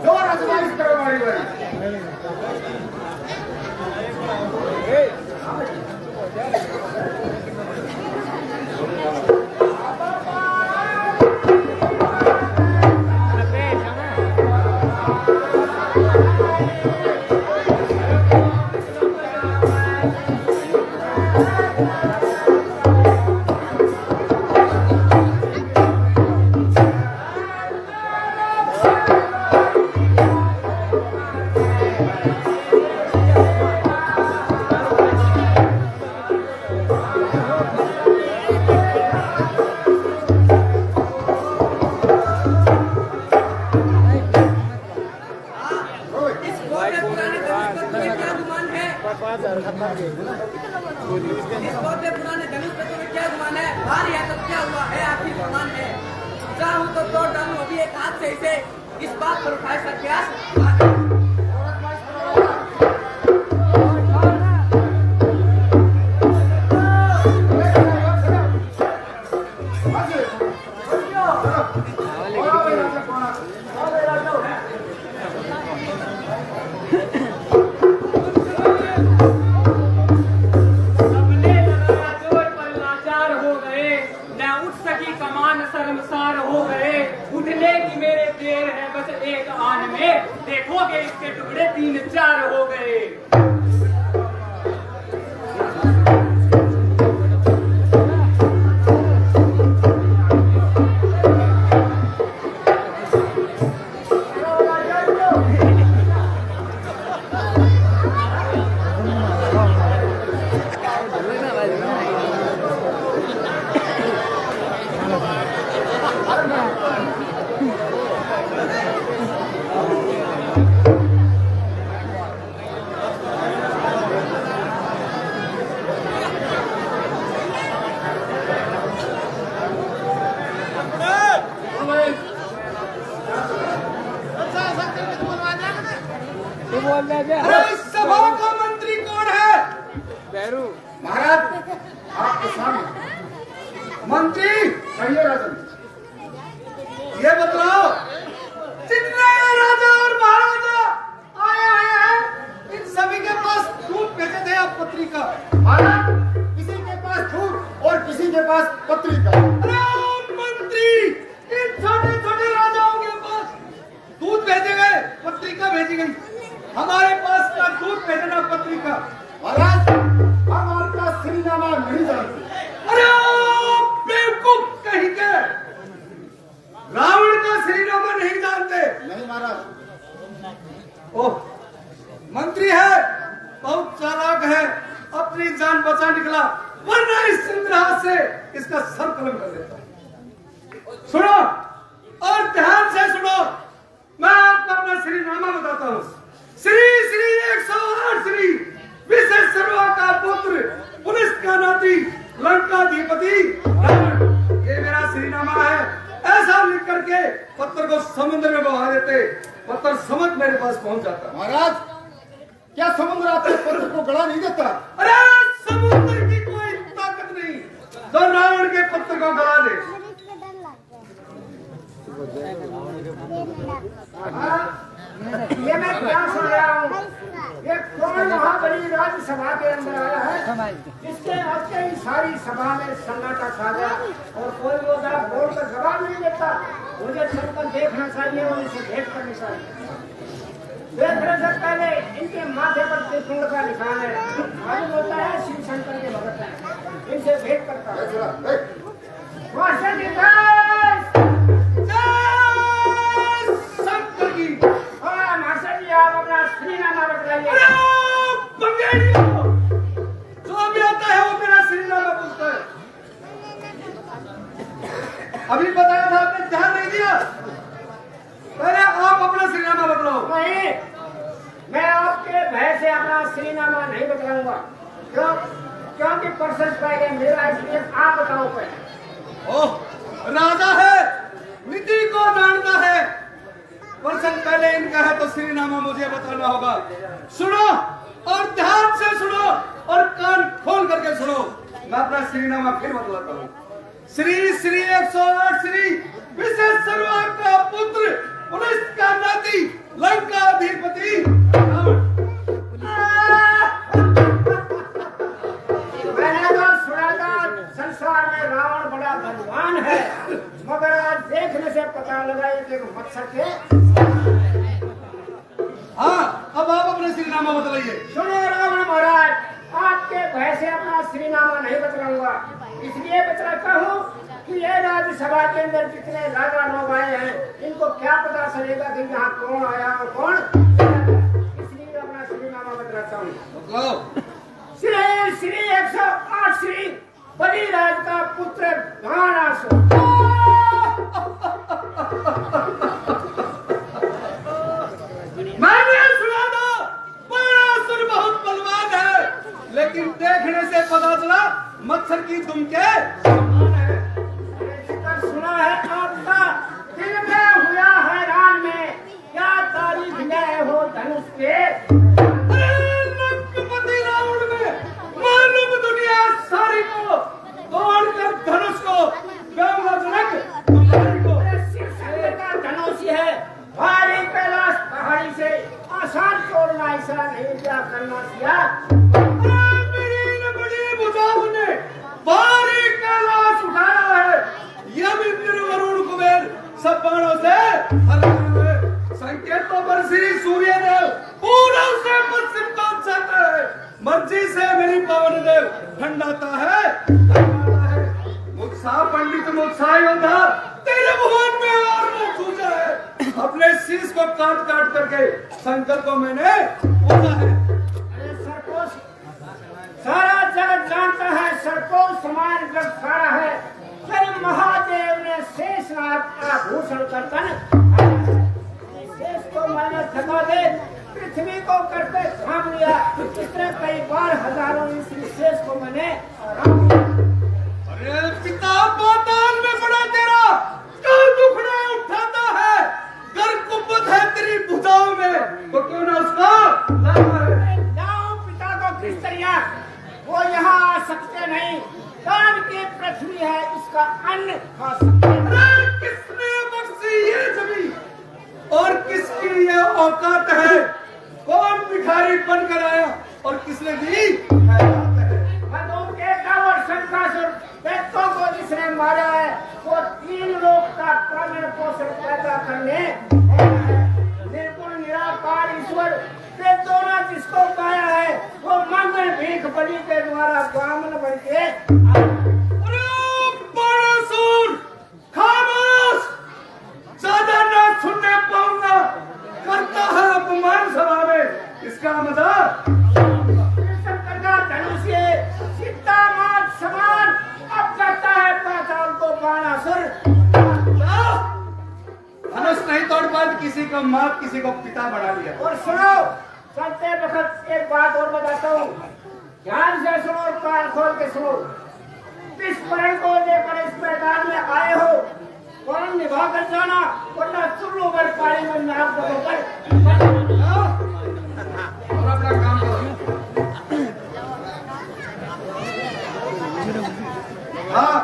जोर आजमाइश करो हमारी बारी। पुराने धनुष पे तुम्हें क्या गुमान है? भारी है तो क्या हुआ है? आपकी गुमान है। चाहूं तो तोड़ डालूं अभी एक हाथ से इसे, इस बात पर उठाए सत्यास। शर्मसार हो गए, उठने की मेरे देर है बस एक आन में, देखोगे इसके टुकड़े 3-4 हो गए। अरे इस सभा का मंत्री कौन है? बैरू महाराज आपके सामने मंत्री कहिए राजन, ये बतलाओ जितने राजा और महाराजा आए हैं इन सभी के पास दूध भेजे थे आप पत्रिका? महाराज किसी के पास दूध और किसी के पास पत्रिका। अरे मंत्री इन छोटे छोटे राजाओं के पास दूध भेजे गए, पत्रिका भेजी गई, हमारे पास का दूध भेजना पत्रिका। महाराज हम आपका श्रीनामा नहीं जानते। अरे बेवकूफ कहीं के, रावण का श्रीनामा नहीं जानते? नहीं महाराज। ओह मंत्री है, बहुत चालाक है, अपनी जान बचा निकला, वरना इस संग्रह से इसका सर कलम कर देता। सुनो और ध्यान से सुनो, मैं आपको अपना श्रीनामा बताता हूँ। श्री श्री 108 श्री विशेष सर्वा का पुत्र, पुलिस का नाती, लंकाधिपति रावण, ये मेरा श्रीनामा है। ऐसा लिख करके पत्र को समुद्र में बहा देते, पत्र समझ मेरे पास पहुंच जाता। महाराज क्या समुद्र आपके पत्र को गला नहीं देता? अरे समुद्र की कोई ताकत नहीं तो रावण के पत्र को गला दे। ये मैं क्या सुन रहा हूँ? ये कौन महाबली राज्यसभा के अंदर आया है जिसके आते ही सारी सभा में सन्नाटा छा गया और कोई लोग बोलकर जवाब नहीं देता। मुझे चलकर देखना चाहिए और इसे भेंट करनी चाहिए। देखने से पहले इनके माथे पर त्रिशूल का निशान है, मालूम होता है शिव शंकर के भगत है। इनसे भेंट करता है। आप अपना श्रीनामा बताइए। जो भी आता है वो मेरा श्रीनामा पूछता है। अभी बताया था आपने, ध्यान नहीं दिया। पहले आप अपना श्रीनामा बतलाओ। नहीं, मैं आपके भय से अपना श्रीनामा नहीं बतलाऊंगा। क्यों? क्योंकि पर्सन पहले मेरा एक्सपीरियंस आप बताओ पहले। ओह राजा है, नीति को जानता है, पर्सन पहले इनका है तो श्रीनामा मुझे बताना होगा। सुनो और ध्यान से सुनो और कान खोल करके सुनो, मैं अपना श्रीनामा फिर बतलाता हूँ। श्री श्री 108 श्री विशेष सर्वा का पुत्र, मत्सर के। हाँ, अब आप अपने श्रीनामा बतलाइए। सुनिए रावण महाराज, आपके भय से अपना श्रीनामा नहीं बतलाऊंगा, इसलिए बतलाता हूँ कि ये राज्यसभा के अंदर जितने राजा लोग आए हैं, इनको क्या पता चलेगा कि यहाँ कौन आया और कौन, इसलिए अपना श्रीनामा बतलाता हूँ। बतलाओ। श्री श्री 108 श्री बलिराज का पुत्र बाणासुर। मैंने सुना था बाणासुर बहुत बलवान है, लेकिन देखने से पता चला मच्छर की दुम के समान है। जिक्र सुना है आपका, दिल में हुआ हैरान में, क्या तारीफ गए हो धनुष के। अरे लंकापति रावण में मालूम दुनिया सारी को तोड़कर धनुष को गंगाजनक तुम्हारी को। शिव शंकर का धनुष है, भारी कैलाश पहाड़ी से आसान तोड़ना, ऐसा नहीं क्या करना सिया। अरे मेरी न बड़ी भुजाओं ने भारी कैलाश उठाया है, यम इंद्र वरुण कुबेर सब बाणों से हरा है। संकेतों पर श्री सूर्य देव पूर्व से पश्चिम को जाता है, मर्जी से मेरी पवन देव ठंडाता है। मुत्साह पंडित मुत्साह योद्धा तेरे भुवन में और न पूजा है, अपने शीश को काट काट करके शंकर को मैंने पूजा है। अरे सरकोश, सारा जगत जानता है सरकोश समान जग सारा है, फिर महादेव ने शेषनाग का भूषण कर शेष को मैंने थका दे, पृथ्वी को करते थाम लिया। इस तरह कई बार हजारों इस शेष को मैंने आराम दिया। अरे पिता पाताल में पड़ा तेरा कर दुखड़ा उठाता है, कर कुब्बत है तेरी भुजाओं में, तो क्यों ना उसका लावा है। जाओ पिता को खिस्तरिया, वो यहाँ आ सकते नहीं, दान की पृथ्वी है, इसका अन्न खा सकते। अरे किसने बख्शी ये जमीन और किसकी ये औकात है, कौन भिखारी बनकर आया और किसने दी खैरात है। मधु के और शंकासुर दैत्यों को जिसने मारा है, वो 3 लोक का पालन पोषण पैदा करने निर्गुण निराकार ईश्वर के दोनों जिसको पाया है, वो मंगल भीख बलि के द्वारा ब्राह्मण बन के। अरे बाणासुर खामोश, ज्यादा ना सुनने पाऊंगा, करता है अपमान सभा में, इसका मजाक। शंकर का धनुष सीता मात समान, अब करता है पाताल को बाणासुर। धनुष नहीं तोड़ पाए, किसी को मात किसी को पिता बना लिया। और सुनो, चलते वक्त एक बात और बताता हूँ, ध्यान से सुनो और कान खोल के सुनो। इस परण को लेकर इस मैदान में आए हो, परण निभा कर जाना, वरना चुल्लू भर पानी में नाक डुबोकर और अपना काम करो। हाँ,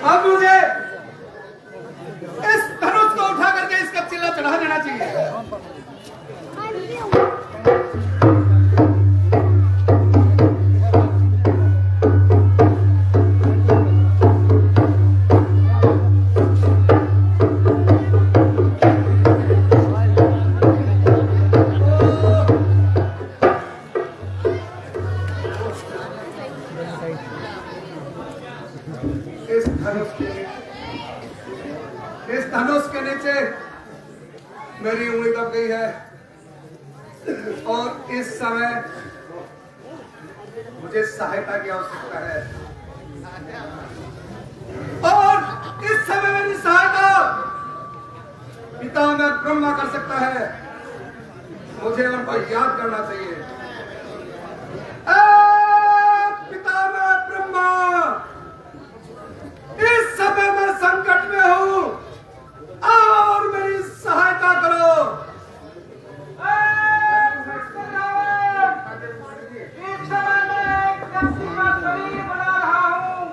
अब मुझे इस धनुष को उठा करके इसका चिल्ला चढ़ा देना चाहिए। इस धनुष के नीचे मेरी उंगली दब गई है और इस समय मुझे सहायता की आवश्यकता है, और इस समय मेरी सहायता पिता में ब्रह्मा कर सकता है। मुझे उनको याद करना चाहिए। पिता में ब्रह्मा, इस समय मैं संकट में हूं और मेरी सहायता करो। इस समय मैं कसी का शरीर बना रहा हूँ,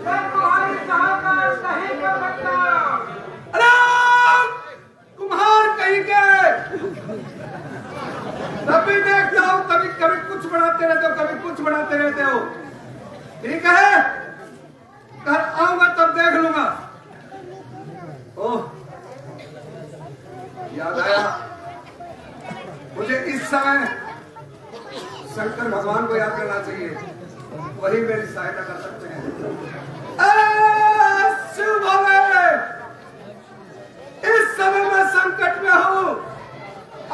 मैं तुम्हारी सहायता नहीं कर सकता। अरे तुम्हार कहीं के कभी देखता हूं, कभी कभी कुछ बनाते रहते हो, कभी कुछ बनाते रहते हो। ठीक है, कल आऊंगा तब देख लूंगा। ओह, याद आया मुझे इस समय शंकर भगवान को याद करना चाहिए, वही मेरी सहायता कर सकते हैं। शिव भगवान, इस समय मैं संकट में हूं,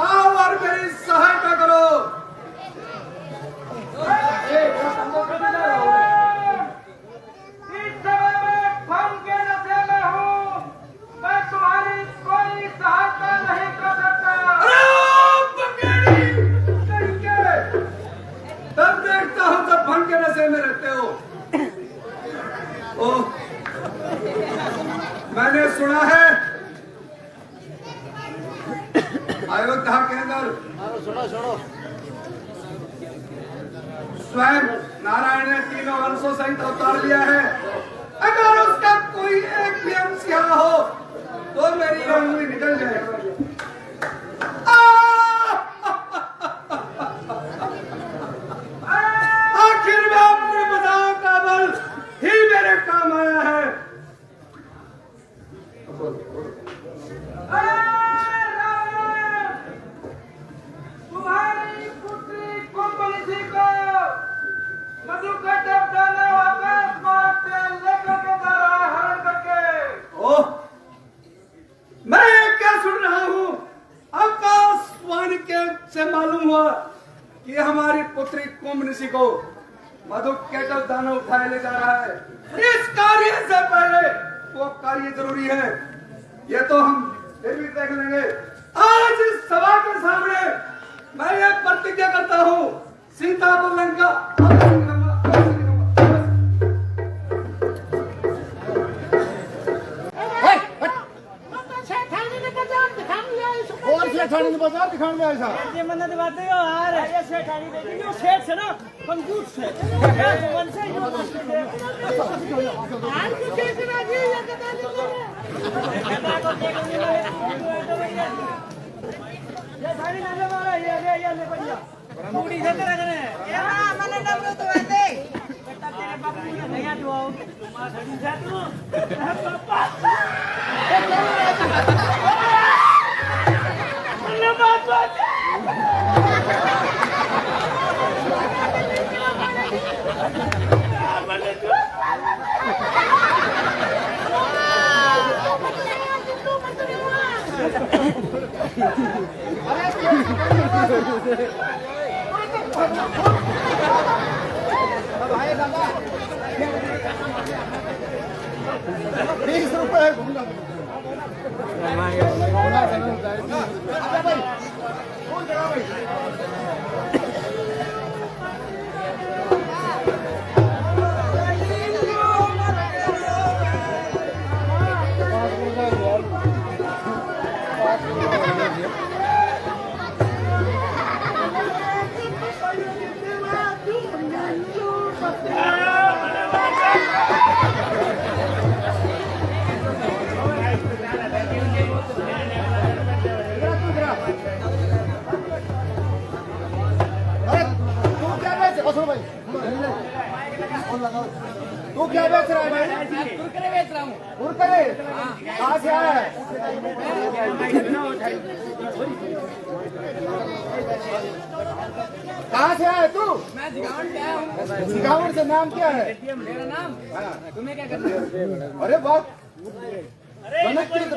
आओ और मेरी सहायता करो। इस समय मैं भंग के नशे में हूँ, मैं तुम्हारी कोई सहायता नहीं कर सकता। तब देखता हूं जब भंग के नशे में रहते हो। ओह, मैंने सुना है अयोध्या के अंदर स्वयं नारायण ने तीनों वंशों सहित अवतार लिया है। अगर उसका कोई एक भी अंश यहाँ हो तो मेरी उंगली निकल जाए। आखिर में अपने बचाव का बल ही मेरे काम आया है। तुम्हारी पुत्री कुंभनिधि को मधु का देवदाना वापस मारते लेकर के जा रहा है, हरण करके। ओह, मैं ये क्या सुन रहा हूँ? आकाशवाणी के से मालूम हुआ कि हमारी पुत्री कुंभनिधि को मधु केटल दाना उठाए ले जा रहा है। इस कार्य से पहले वो कार्य जरूरी है, ये तो हम फिर भी देख लेंगे। आज इस सभा के सामने मैं ये प्रतिज्ञा करता हूँ, सीता को लंका बाजार दिखाने में आया ये मन्नत बातें हो यार, ये सेठानी बेटी जो सेठ से ना कंजूस से मन से जो आज के सेठ ना जी ये कथा ये सारी नजर मारा ये ले बढ़िया पूरी से करे ये हां मने डबरो तो आते बेटा तेरे बापू ने नया जो आओ मां सड़ी जा तू पापा मने बात बात मने तो तू क्या बेच रहा है भाई? कुरकुरे बेच रहा हूँ। कुरकुरे? कहाँ से आया है? कहाँ से आया तू? मैं जिगावट से आया हूँ। सिखावट से नाम क्या है? मेरा नाम? तुम्हें क्या करना है? अरे बात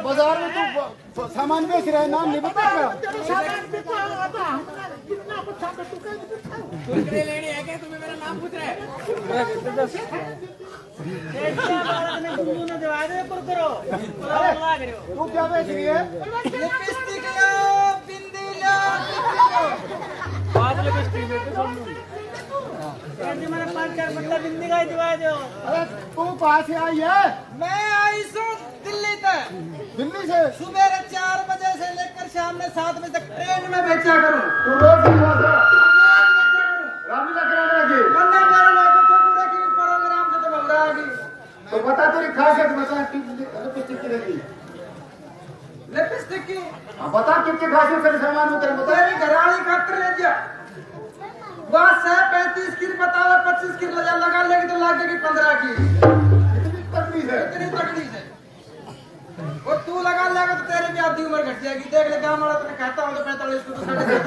बाजार में तू सामान बेच रहा है, नाम नहीं बताएगा? कुरकुरे लेने है क्या? तुम्हें मेरा नाम पूछ रहा है? तू क्या बेच रही है? लिपस्टिक लो, बिंदी लो। मैंने 5-4 मतलब बिंदी का ही दिवाए दो। अरे तू कहाँ से आई है? मैं आई हूँ दिल्ली तक। दिल्ली से? सुबह 4 बजे से लेकर शाम में 7 बजे तक ट्रेन में बेचा करूं। तू रोज रामलीला कराने लगी? वरना मेरे लोगों को पूरे की प्रोग्राम से तो बंद रहेगी। तो बता तेरी खासियत बता, लिपस्टिक की लगी। लिपस्टिक की हाँ बता कितनी खासियत तेरे सामान में तेरे बता। तेरी घरानी खातर ले जा। बस है 35 की बताओ, 25 की लगा लेगी तो लाग जाएगी 15 की। इतनी तकलीफ है? इतनी तकलीफ है। और तू लगा लेगा तो तेरे भी आधी थोड़ी उम्र घट जाएगी देख ले गांव वाला तने कहता हूं तो 45 को तो 47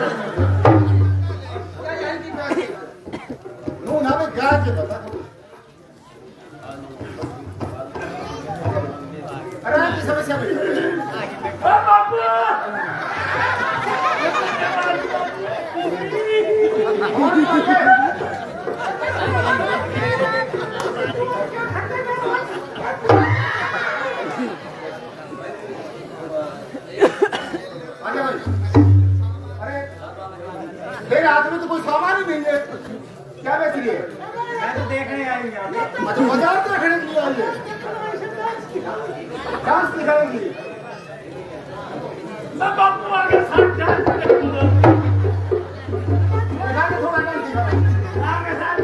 क्या यार की बात है नो ना में क्या के बता अरे आपकी समस्या बड़ी आजा भाई अरे मेरे हाथ में तो कोई सामान ही नहीं है क्या बेच रही है मैं तो देखने आई हूँ अच्छा बाजार देखने के लिए आई है डांस दिखाएंगी मैं बापू आगे साथ डांस करूंगा दिखा के थोड़ा डांस दिखाओ आगे साथ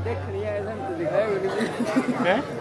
देख लिया ऐसा तो दिखाएगा